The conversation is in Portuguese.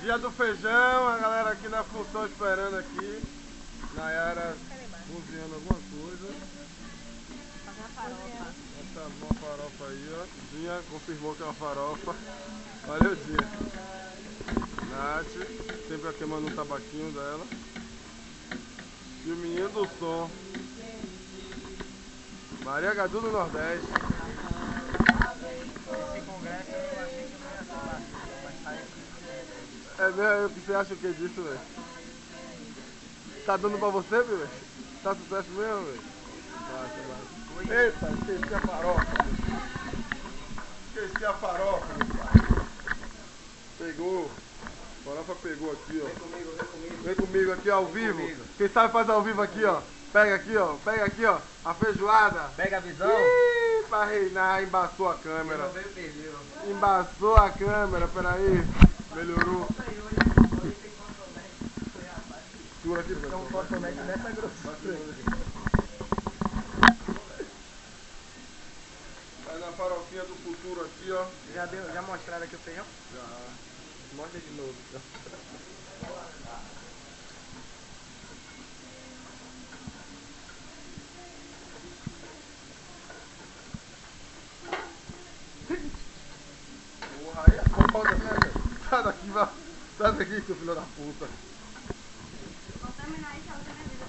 Dia do feijão, a galera aqui na função esperando aqui. Nayara cozinhando alguma coisa. Fazer uma farofa. Essa uma farofa aí, ó. Dinha confirmou que é uma farofa. Valeu, Dinha. Nath, sempre queimando um tabaquinho dela. E o menino do som. Maria Gadu do Nordeste. Esse congresso eu achei que não ia ser fácil, mas parece. É mesmo? Você acha o que disso, velho? Tá dando pra você, velho? Tá sucesso mesmo, velho? Baixa. Eita, esqueci a farofa. Esqueci a farofa, meu pai. Pegou. A farofa pegou aqui, ó. Vem comigo, vem comigo. Vem comigo aqui ao Vem vivo. comigo. Quem sabe faz ao vivo aqui, ó. Pega aqui, ó. Pega aqui, ó. A feijoada. Pega a visão. Ih, pra reinar, embaçou a Quem câmera. não veio, perdeu. Embaçou a câmera, peraí. Melhorou. Segura aqui, É um cotonete dessa grossura. Vai na farofinha do futuro aqui, ó. Já mostraram aqui o feijão? Já. Mostra de novo. Porra, aí é foda, né, velho? Sai daqui, vai. Sai daqui, seu filho da puta. Vou terminar isso, a outra bebida.